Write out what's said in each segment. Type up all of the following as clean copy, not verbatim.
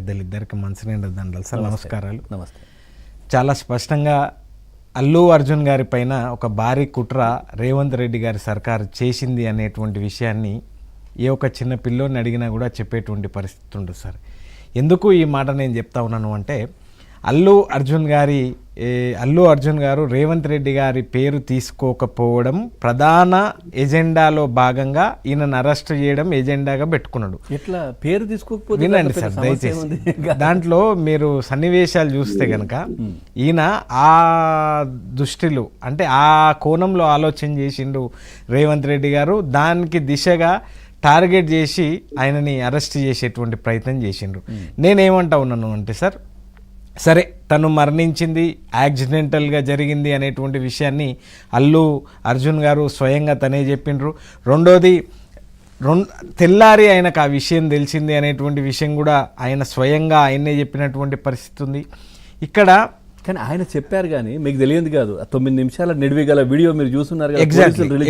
పెద్దలిద్దరికి మనసు నిండా దండాలు సార్. నమస్కారాలు. నమస్తే. చాలా స్పష్టంగా అల్లు అర్జున్ గారి పైన ఒక భారీ కుట్ర రేవంత్ రెడ్డి గారి సర్కారు చేసింది అనేటువంటి విషయాన్ని ఏ ఒక చిన్న పిల్లోని అడిగినా కూడా చెప్పేటువంటి పరిస్థితి ఉంటుంది సార్. ఎందుకు ఈ మాట నేను చెప్తా ఉన్నాను అంటే, అల్లు అర్జున్ గారు రేవంత్ రెడ్డి గారి పేరు తీసుకోకపోవడం ప్రధాన ఎజెండాలో భాగంగా ఈయనను అరెస్ట్ చేయడం ఎజెండాగా పెట్టుకున్నాడు. ఎట్లా పేరు తీసుకోకపోతే వినండి సార్ దయచేసి. దాంట్లో మీరు సన్నివేశాలు చూస్తే కనుక ఈయన ఆ దృష్టిలో అంటే ఆ కోణంలో ఆలోచన చేసిండు రేవంత్ రెడ్డి గారు. దానికి దిశగా టార్గెట్ చేసి ఆయనని అరెస్ట్ చేసేటువంటి ప్రయత్నం చేసిండ్రు. నేనేమంటా ఉన్నాను అంటే సార్, సరే తను మరణించింది యాక్సిడెంటల్గా జరిగింది అనేటువంటి విషయాన్ని అల్లు అర్జున్ గారు స్వయంగా తనే చెప్పిండ్రు. రెండోది తెల్లారి ఆయనకు ఆ విషయం తెలిసింది అనేటువంటి విషయం కూడా ఆయన స్వయంగా ఆయనే చెప్పినటువంటి పరిస్థితి ఉంది ఇక్కడ. కానీ ఆయన చెప్పారు కానీ మీకు తెలియదు కాదు. 9 నిమిషాల నిడివి గల వీడియో మీరు చూస్తున్నారు కదా.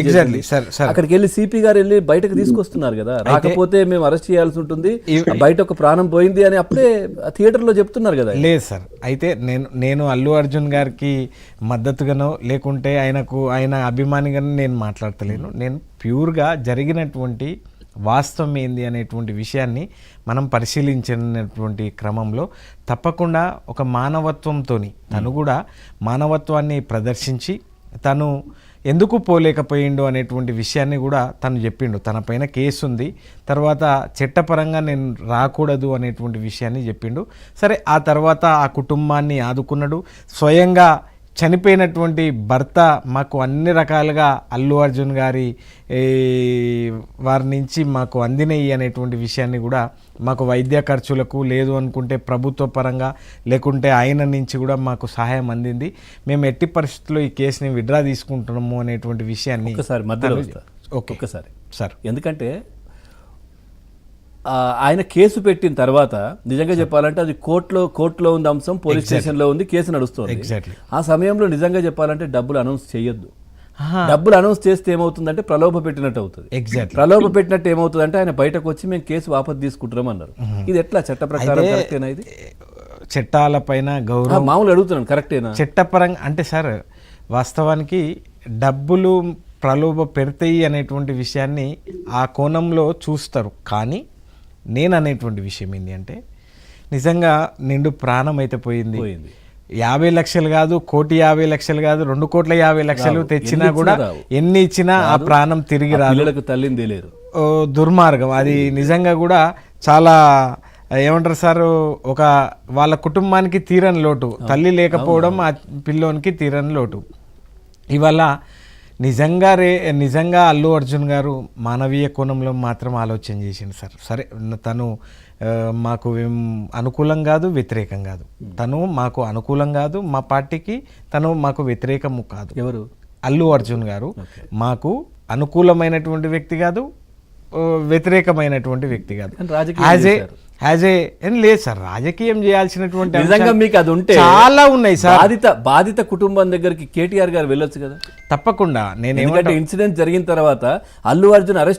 Exactly sir. అక్కడికి వెళ్ళి సిపి గారు వెళ్ళి బయటకు తీసుకొస్తున్నారు కదా. రాకపోతే మేము అరెస్ట్ చేయాల్సి ఉంటుంది, బయట ఒక ప్రాణం పోయింది అని అప్పుడే థియేటర్లో చెప్తున్నారు కదా. లేదు సార్, అయితే నేను అల్లు అర్జున్ గారికి మద్దతుగానో లేకుంటే ఆయన అభిమానిగానో నేను మాట్లాడతలేను. నేను ప్యూర్గా జరిగినటువంటి వాస్తవం ఏంది అనేటువంటి విషయాన్ని మనం పరిశీలించినటువంటి క్రమంలో తప్పకుండా ఒక మానవత్వంతో తను కూడా మానవత్వాన్ని ప్రదర్శించి తను ఎందుకు పోలేకపోయిండు అనేటువంటి విషయాన్ని కూడా తను చెప్పిండు. తన పైన కేసు ఉంది, తర్వాత చట్టపరంగా నేను రాకూడదు అనేటువంటి విషయాన్ని చెప్పిండు. సరే, ఆ తర్వాత ఆ కుటుంబాన్ని ఆదుకున్నాడు. స్వయంగా చనిపోయినటువంటి భర్త మాకు అన్ని రకాలుగా అల్లు అర్జున్ గారి వారి నుంచి మాకు అందినయి అనేటువంటి విషయాన్ని కూడా, మాకు వైద్య ఖర్చులకు లేదు అనుకుంటే ప్రభుత్వ పరంగా లేకుంటే ఆయన నుంచి కూడా మాకు సహాయం అందింది. మేము ఎట్టి పరిస్థితుల్లో ఈ కేసుని విడ్రా తీసుకుంటున్నాము అనేటువంటి విషయాన్ని ఒక్కసారి సార్, ఎందుకంటే ఆయన కేసు పెట్టిన తర్వాత నిజంగా చెప్పాలంటే అది కోర్టులో ఉంది అంశం, పోలీస్ స్టేషన్లో ఉంది, కేసు నడుస్తుంది. ఆ సమయంలో నిజంగా చెప్పాలంటే డబ్బులు అనౌన్స్ చేయొద్దు. డబ్బులు అనౌన్స్ చేస్తే ఏమవుతుందంటే ప్రలోభ పెట్టినట్టు అవుతుంది. ప్రలోభ పెట్టినట్టు ఏమవుతుందంటే ఆయన బయటకు వచ్చి మేము కేసు వాపసు తీసుకుంటున్నాం అన్నారు. ఇది ఎట్లా చట్ట ప్రకారం కరెక్టేనా? ఇది చట్టాల పైన గౌరవం మామూలు అడుగుతున్నాను, కరెక్టేనా చట్టపరంగా? అంటే సార్, వాస్తవానికి డబ్బులు ప్రలోభ పెడతాయి అనేటువంటి విషయాన్ని ఆ కోణంలో చూస్తారు. కానీ నేను అనేటువంటి విషయం ఏంటి అంటే, నిజంగా నిండు ప్రాణం అయితే పోయింది. 50 లక్షలు కాదు, 1,50,00,000 కాదు, 2,50,00,000 తెచ్చినా కూడా ఎన్ని ఇచ్చినా ఆ ప్రాణం తిరిగి రాదు. తల్లింది లేరు. దుర్మార్గం అది. నిజంగా కూడా చాలా ఏమంటారు సార్, ఒక వాళ్ళ కుటుంబానికి తీరని లోటు, తల్లి లేకపోవడం ఆ పిల్లోనికి తీరని లోటు. ఇవాళ నిజంగా అల్లు అర్జున్ గారు మానవీయ కోణంలో మాత్రం ఆలోచన చేసిండు సార్. సరే, తను మాకు అనుకూలం కాదు, వ్యతిరేకం కాదు. తను మాకు అనుకూలం కాదు, మా పార్టీకి తను మాకు వ్యతిరేకము కాదు. ఎవరు? అల్లు అర్జున్ గారు మాకు అనుకూలమైనటువంటి వ్యక్తి కాదు, వ్యతిరేకమైనటువంటి వ్యక్తి కాదు. లేదు సార్, రాజకీయం చేయాల్సినటువంటి నిజంగా మీకు అది ఉంటే చాలా ఉన్నాయి సార్. బాధిత కుటుంబం దగ్గరికి కేటీఆర్ గారు వెళ్ళొచ్చు కదా. తప్పకుండా. నేను ఇన్సిడెంట్ జరిగిన తర్వాత అల్లు అర్జున్ అరెస్ట్